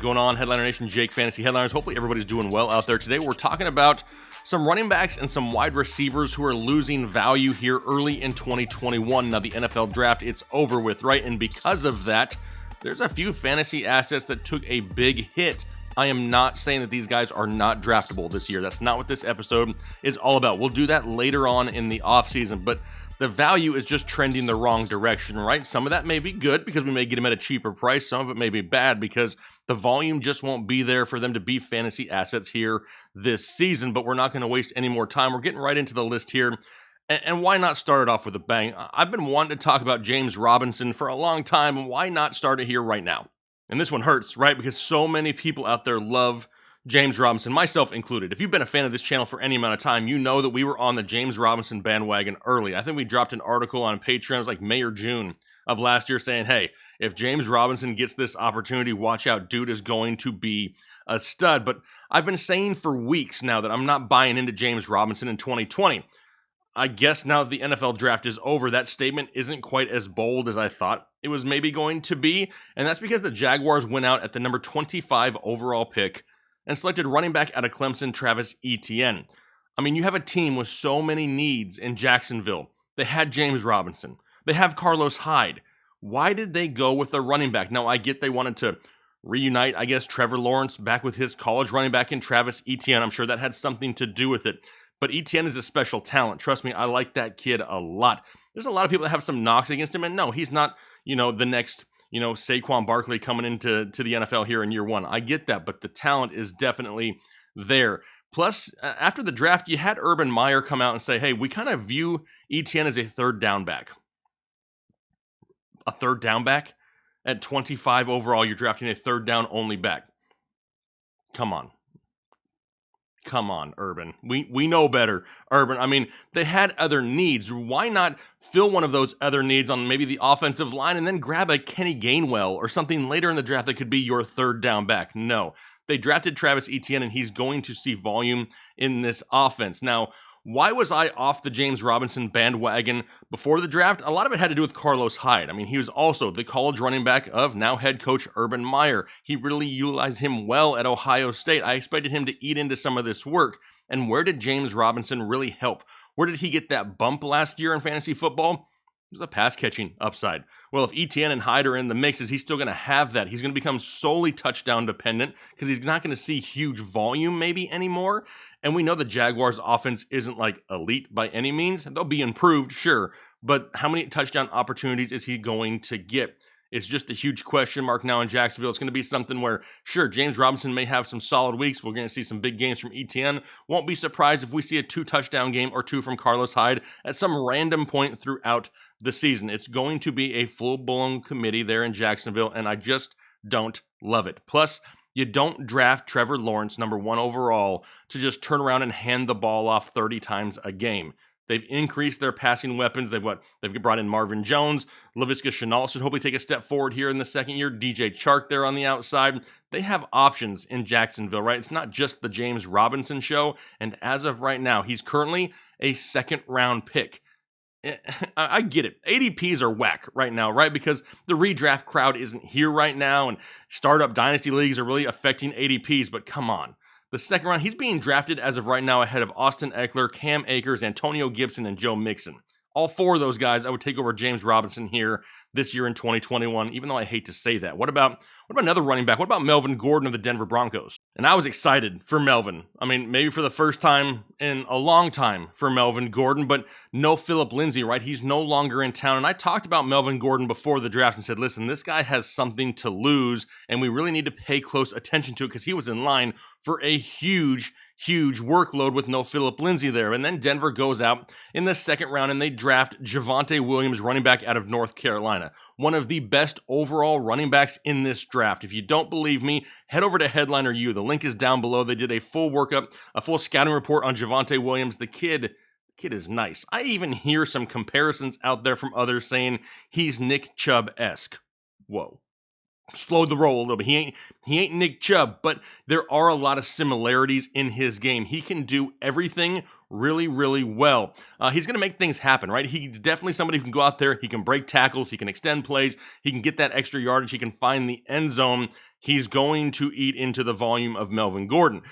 going on? Headliner Nation, Jake Fantasy Headliners. Hopefully everybody's doing well out there today. We're talking about some running backs and some wide receivers who are losing value here early in 2021. Now, the NFL draft, it's over with, right? And because of that, there's a few fantasy assets that took a big hit. I am not saying that these guys are not draftable this year. That's not what this episode is all about. We'll do that later on in the offseason, but the value is just trending the wrong direction, right? Some of that may be good because we may get them at a cheaper price. Some of it may be bad because the volume just won't be there for them to be fantasy assets here this season, but we're not going to waste any more time. We're getting right into the list here. And why not start it off with a bang? I've been wanting to talk about James Robinson for a long time, and why not start it here right now? And this one hurts, right? Because so many people out there love James Robinson, myself included. If you've been a fan of this channel for any amount of time, you know that we were on the James Robinson bandwagon early. I think we dropped an article on Patreon, it was like May or June of last year, saying, hey, if James Robinson gets this opportunity, watch out, dude is going to be a stud. But I've been saying for weeks now that I'm not buying into James Robinson in 2020. I guess now that the NFL draft is over, that statement isn't quite as bold as I thought it was maybe going to be, and that's because the Jaguars went out at the number 25 overall pick and selected running back out of Clemson, Travis Etienne. I mean, you have a team with so many needs in Jacksonville. They had James Robinson. They have Carlos Hyde. Why did they go with a running back? Now, I get they wanted to reunite, I guess, Trevor Lawrence back with his college running back in Travis Etienne. I'm sure that had something to do with it. But Etienne is a special talent. Trust me, I like that kid a lot. There's a lot of people that have some knocks against him, and no, he's not, the next, Saquon Barkley coming into the NFL here in year one. I get that, but the talent is definitely there. Plus, after the draft, you had Urban Meyer come out and say, hey, we kind of view Etienne as a third down back. A third down back? At 25 overall, you're drafting a third down only back. Come on. Come on, Urban. We know better, Urban. I mean, they had other needs. Why not fill one of those other needs on maybe the offensive line and then grab a Kenny Gainwell or something later in the draft that could be your third down back? No. They drafted Travis Etienne, and he's going to see volume in this offense. Now, why was I off the James Robinson bandwagon before the draft? A lot of it had to do with Carlos Hyde. I mean, he was also the college running back of now head coach Urban Meyer. He really utilized him well at Ohio State. I expected him to eat into some of this work. And where did James Robinson really help? Where did he get that bump last year in fantasy football? It was a pass-catching upside. Well, if Etienne and Hyde are in the mix, is he still going to have that? He's going to become solely touchdown dependent because he's not going to see huge volume maybe anymore. And we know the Jaguars' offense isn't like elite by any means. They'll be improved, sure, but how many touchdown opportunities is he going to get? It's just a huge question mark now in Jacksonville. It's going to be something where, sure, James Robinson may have some solid weeks. We're going to see some big games from Etienne. Won't be surprised if we see a 2-touchdown game or two from Carlos Hyde at some random point throughout the season. It's going to be a full-blown committee there in Jacksonville, and I just don't love it. Plus, you don't draft Trevor Lawrence, number 1 overall, to just turn around and hand the ball off 30 times a game. They've increased their passing weapons. They've brought in Marvin Jones. Laviska Shenault should hopefully take a step forward here in the second year. DJ Chark there on the outside. They have options in Jacksonville, right? It's not just the James Robinson show. And as of right now, he's currently a second-round pick. I get it. ADPs are whack right now, right? Because the redraft crowd isn't here right now, and startup dynasty leagues are really affecting ADPs, but come on. The second round, he's being drafted as of right now ahead of Austin Eckler, Cam Akers, Antonio Gibson, and Joe Mixon. All 4 of those guys, I would take over James Robinson here this year in 2021, even though I hate to say that. What about another running back? What about Melvin Gordon of the Denver Broncos? And I was excited for Melvin. I mean, maybe for the first time in a long time for Melvin Gordon, but no Phillip Lindsay, right? He's no longer in town. And I talked about Melvin Gordon before the draft and said, listen, this guy has something to lose, and we really need to pay close attention to it because he was in line for a huge workload with no Phillip Lindsay there. And then Denver goes out in the second round and they draft Javonte Williams, running back out of North Carolina. One of the best overall running backs in this draft. If you don't believe me, head over to Headliner U. The link is down below. They did a full workup, a full scouting report on Javonte Williams. The kid is nice. I even hear some comparisons out there from others saying he's Nick Chubb-esque. Whoa. Slowed the roll a little bit. He ain't Nick Chubb, but there are a lot of similarities in his game. He can do everything really, really well. He's going to make things happen, right? He's definitely somebody who can go out there. He can break tackles. He can extend plays. He can get that extra yardage. He can find the end zone. he's going to eat into the volume of Melvin Gordon.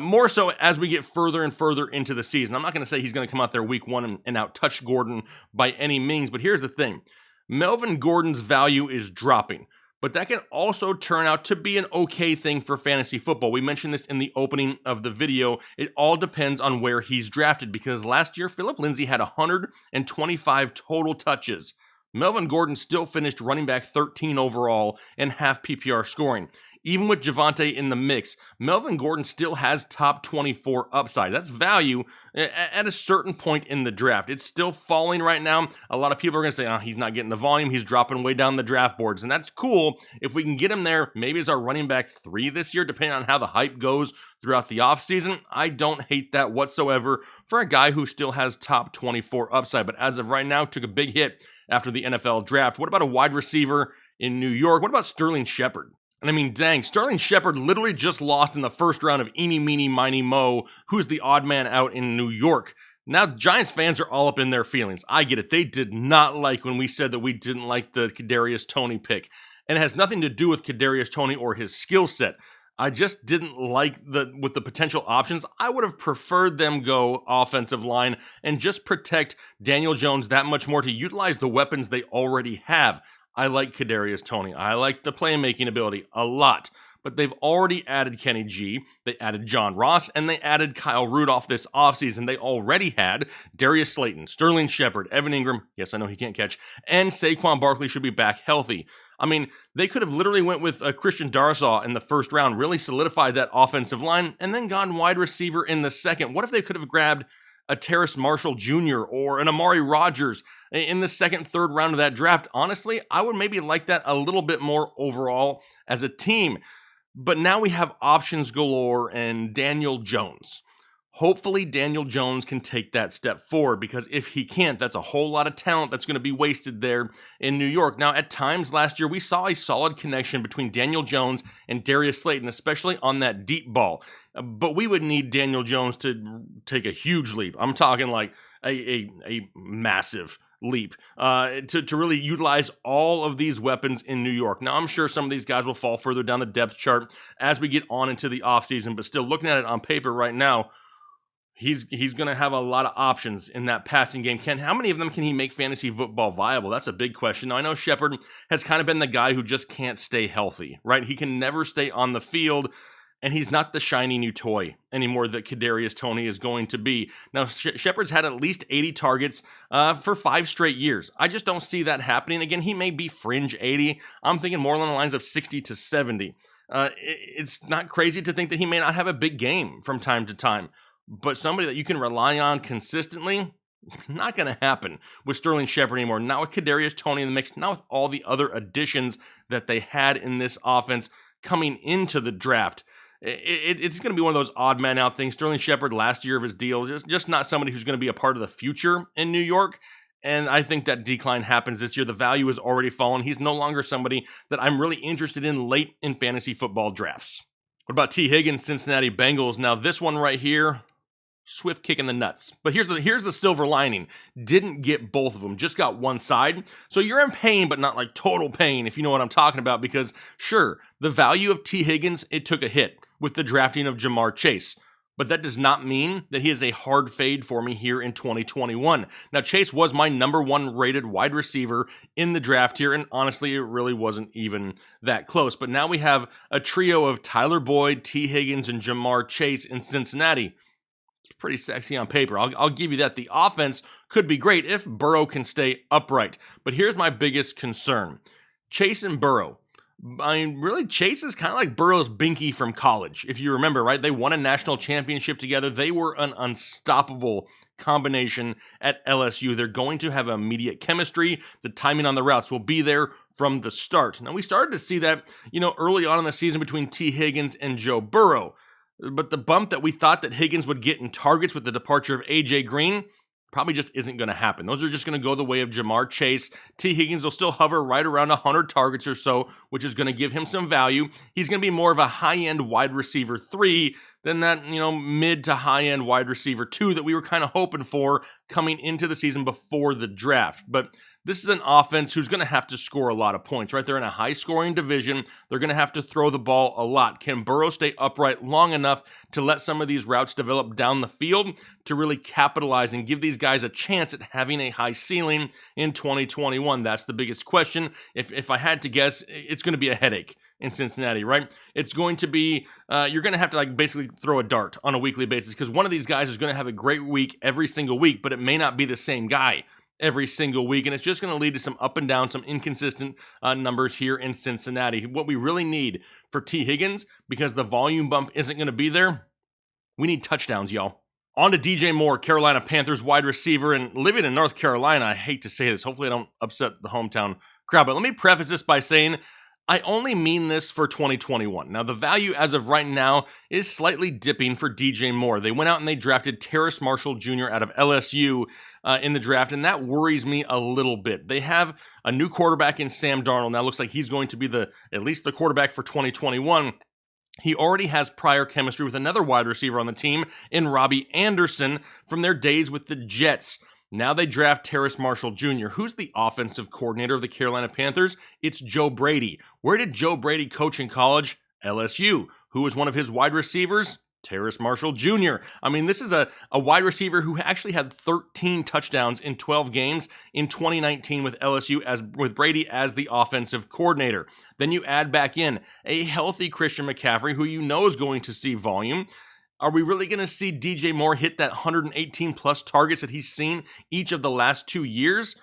More so as we get further and further into the season. I'm not going to say he's going to come out there week one and out-touch Gordon by any means, but here's the thing. Melvin Gordon's value is dropping, but that can also turn out to be an okay thing for fantasy football. We mentioned this in the opening of the video. It all depends on where he's drafted, because last year, Phillip Lindsay had 125 total touches. Melvin Gordon still finished running back 13 overall and half PPR scoring. Even with Javonte in the mix, Melvin Gordon still has top 24 upside. That's value at a certain point in the draft. It's still falling right now. A lot of people are going to say, oh, he's not getting the volume. He's dropping way down the draft boards. And that's cool. If we can get him there, maybe as our running back 3 this year, depending on how the hype goes throughout the offseason. I don't hate that whatsoever for a guy who still has top 24 upside. But as of right now, took a big hit after the NFL draft. What about a wide receiver in New York? What about Sterling Shepard? And I mean, dang, Sterling Shepard literally just lost in the first round of Eeny, Meeny, Miny, Mo, who's the odd man out in New York. Now, Giants fans are all up in their feelings. I get it. They did not like when we said that we didn't like the Kadarius Toney pick. And it has nothing to do with Kadarius Toney or his skill set. I just didn't like with the potential options. I would have preferred them go offensive line and just protect Daniel Jones that much more to utilize the weapons they already have. I like Kadarius Toney. I like the playmaking ability a lot. But they've already added Kenny G, they added John Ross, and they added Kyle Rudolph this offseason. They already had Darius Slayton, Sterling Shepard, Evan Ingram, yes, I know he can't catch, and Saquon Barkley should be back healthy. I mean, they could have literally went with Christian Darrisaw in the first round, really solidified that offensive line, and then gone wide receiver in the second. What if they could have grabbed a Terrace Marshall Jr. or an Amari Rodgers in the second, third round of that draft? Honestly, I would maybe like that a little bit more overall as a team. But now we have options galore and Daniel Jones. Hopefully Daniel Jones can take that step forward, because if he can't, that's a whole lot of talent that's going to be wasted there in New York. Now, at times last year, we saw a solid connection between Daniel Jones and Darius Slayton, especially on that deep ball. But we would need Daniel Jones to take a huge leap. I'm talking like a massive leap to really utilize all of these weapons in New York. Now, I'm sure some of these guys will fall further down the depth chart as we get on into the offseason, but still looking at it on paper right now, he's going to have a lot of options in that passing game. How many of them can he make fantasy football viable? That's a big question. Now, I know Shepard has kind of been the guy who just can't stay healthy, right? He can never stay on the field, and he's not the shiny new toy anymore that Kadarius Toney is going to be. Now, Shepard's had at least 80 targets for 5 straight years. I just don't see that happening. Again, he may be fringe 80. I'm thinking more along the lines of 60 to 70. It's not crazy to think that he may not have a big game from time to time, but somebody that you can rely on consistently, not going to happen with Sterling Shepard anymore. Not with Kadarius Toney in the mix, not with all the other additions that they had in this offense coming into the draft. It's going to be one of those odd man out things. Sterling Shepard, last year of his deal, just not somebody who's going to be a part of the future in New York. And I think that decline happens this year. The value has already fallen. He's no longer somebody that I'm really interested in late in fantasy football drafts. What about T. Higgins, Cincinnati Bengals? Now, this one right here, swift kick in the nuts. But here's the silver lining. Didn't get both of them, just got one side. So you're in pain, but not like total pain, if you know what I'm talking about, because sure, the value of T. Higgins, it took a hit with the drafting of Jamar Chase. But that does not mean that he is a hard fade for me here in 2021. Now, Chase was my number 1 rated wide receiver in the draft here, and honestly, it really wasn't even that close. But now we have a trio of Tyler Boyd, T. Higgins, and Jamar Chase in Cincinnati. It's pretty sexy on paper. I'll give you that. The offense could be great if Burrow can stay upright. But here's my biggest concern. Chase and Burrow. I mean, really, Chase is kind of like Burrow's binky from college. If you remember, right? They won a national championship together. They were an unstoppable combination at LSU. They're going to have immediate chemistry. The timing on the routes will be there from the start. Now, we started to see that, early on in the season between T. Higgins and Joe Burrow. But the bump that we thought that Higgins would get in targets with the departure of A.J. Green probably just isn't going to happen. Those are just going to go the way of Jamar Chase. T. Higgins will still hover right around 100 targets or so, which is going to give him some value. He's going to be more of a high-end wide receiver 3 than that, mid to high-end wide receiver 2 that we were kind of hoping for coming into the season before the draft. But this is an offense who's going to have to score a lot of points, right? They're in a high-scoring division. They're going to have to throw the ball a lot. Can Burrow stay upright long enough to let some of these routes develop down the field to really capitalize and give these guys a chance at having a high ceiling in 2021? That's the biggest question. If I had to guess, it's going to be a headache in Cincinnati, right? It's going to be, you're going to have to basically throw a dart on a weekly basis because one of these guys is going to have a great week every single week, but it may not be the same guy every single week, and it's just going to lead to some up and down, some inconsistent numbers here in Cincinnati. What we really need for T. Higgins, because the volume bump isn't going to be there, we need touchdowns, y'all. On to DJ Moore, Carolina Panthers wide receiver, and living in North Carolina, I hate to say this, hopefully I don't upset the hometown crowd, but let me preface this by saying I only mean this for 2021. Now, the value as of right now is slightly dipping for DJ Moore. They went out and they drafted Terrace Marshall Jr. out of LSU in the draft, and that worries me a little bit. They have a new quarterback in Sam Darnold. Now, it looks like he's going to be at least the quarterback for 2021. He already has prior chemistry with another wide receiver on the team in Robbie Anderson from their days with the Jets. Now they draft Terrace Marshall Jr. Who's the offensive coordinator of the Carolina Panthers? It's Joe Brady. Where did Joe Brady coach in college? LSU. Who was one of his wide receivers? Terrace Marshall Jr. I mean, this is a wide receiver who actually had 13 touchdowns in 12 games in 2019 with LSU with Brady as the offensive coordinator. Then you add back in a healthy Christian McCaffrey, who you know is going to see volume. Are we really going to see DJ Moore hit that 118 plus targets that he's seen each of the last 2 years?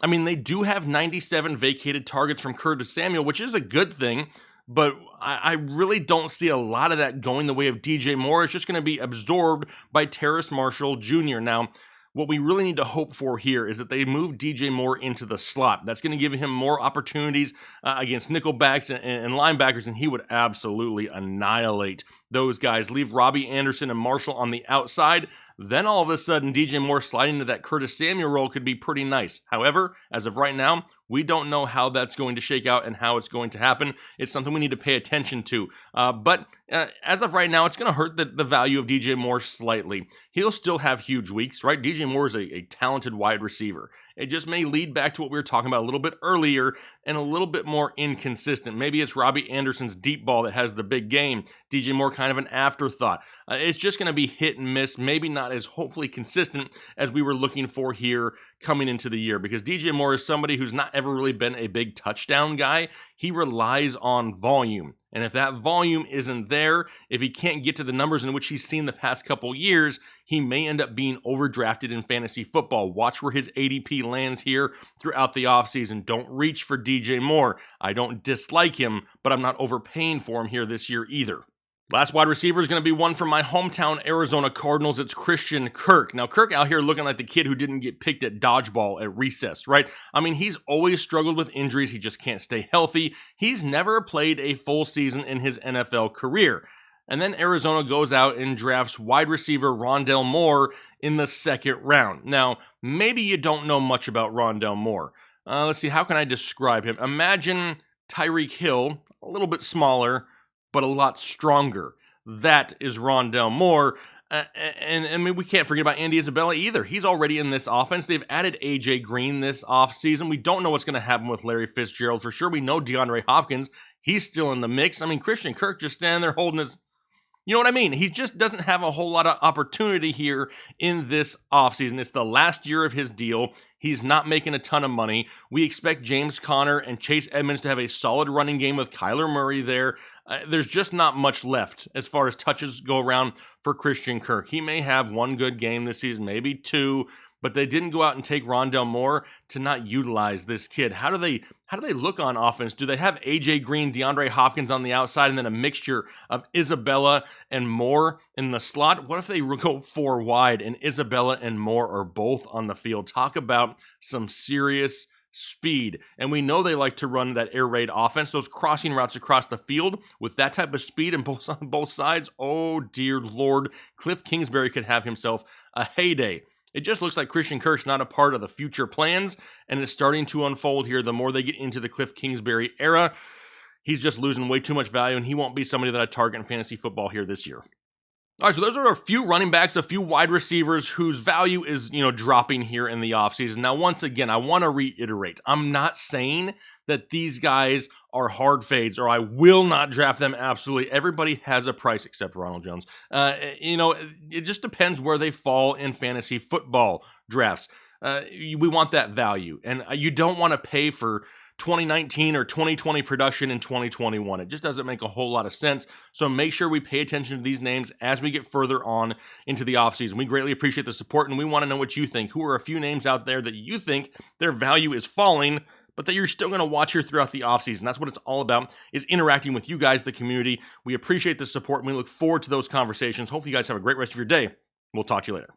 I mean, they do have 97 vacated targets from Curtis Samuel, which is a good thing, but I really don't see a lot of that going the way of DJ Moore. It's just going to be absorbed by Terrace Marshall Jr. Now, what we really need to hope for here is that they move DJ Moore into the slot. That's going to give him more opportunities against nickelbacks and linebackers, and he would absolutely annihilate those guys. Leave Robbie Anderson and Marshall on the outside. Then all of a sudden, DJ Moore sliding into that Curtis Samuel role could be pretty nice. However, as of right now, we don't know how that's going to shake out and how it's going to happen. It's something we need to pay attention to. But as of right now, it's going to hurt the value of DJ Moore slightly. He'll still have huge weeks, right? DJ Moore is a talented wide receiver. It just may lead back to what we were talking about a little bit earlier and a little bit more inconsistent. Maybe it's Robbie Anderson's deep ball that has the big game. DJ Moore kind of an afterthought. It's just going to be hit and miss, maybe not as hopefully consistent as we were looking for here coming into the year, because DJ Moore is somebody who's not ever really been a big touchdown guy. He relies on volume. And if that volume isn't there, if he can't get to the numbers in which he's seen the past couple years, he may end up being overdrafted in fantasy football. Watch where his ADP lands here throughout the offseason. Don't reach for DJ Moore. I don't dislike him, but I'm not overpaying for him here this year either. Last wide receiver is going to be one from my hometown Arizona Cardinals. It's Christian Kirk. Now, Kirk out here looking like the kid who didn't get picked at dodgeball at recess, right? I mean, he's always struggled with injuries. He just can't stay healthy. He's never played a full season in his NFL career. And then Arizona goes out and drafts wide receiver Rondale Moore in the second round. Now, maybe you don't know much about Rondale Moore. Let's see, how can I describe him? Imagine Tyreek Hill, a little bit smaller, but a lot stronger. That is Rondale Moore. And I mean, we can't forget about Andy Isabella either. He's already in this offense. They've added A.J. Green this offseason. We don't know what's going to happen with Larry Fitzgerald. For sure, we know DeAndre Hopkins. He's still in the mix. I mean, Christian Kirk just standing there holding his... You know what I mean? He just doesn't have a whole lot of opportunity here in this offseason. It's the last year of his deal. He's not making a ton of money. We expect James Conner and Chase Edmonds to have a solid running game with Kyler Murray there. There's just not much left as far as touches go around for Christian Kirk. He may have one good game this season, maybe two, but they didn't go out and take Rondale Moore to not utilize this kid. How do they look on offense? Do they have A.J. Green, DeAndre Hopkins on the outside, and then a mixture of Isabella and Moore in the slot? What if they go four wide and Isabella and Moore are both on the field? Talk about some serious speed. And we know they like to run that air raid offense, those crossing routes across the field with that type of speed and on both sides. Oh, dear Lord. Cliff Kingsbury could have himself a heyday. It just looks like Christian Kirk's not a part of the future plans, and it's starting to unfold here. The more they get into the Cliff Kingsbury era, he's just losing way too much value, and he won't be somebody that I target in fantasy football here this year. All right, so those are a few running backs, a few wide receivers whose value is, dropping here in the offseason. Now, once again, I want to reiterate, I'm not saying that these guys are hard fades or I will not draft them. Absolutely. Everybody has a price except Ronald Jones. It just depends where they fall in fantasy football drafts. We want that value, and you don't want to pay for 2019 or 2020 production in 2021. It just doesn't make a whole lot of sense. So make sure we pay attention to these names as we get further on into the offseason. We greatly appreciate the support, and we want to know what you think. Who are a few names out there that you think their value is falling, but that you're still going to watch here throughout the offseason? That's what it's all about, is interacting with you guys, the community. We appreciate the support, and we look forward to those conversations. Hopefully you guys have a great rest of your day. We'll talk to you later.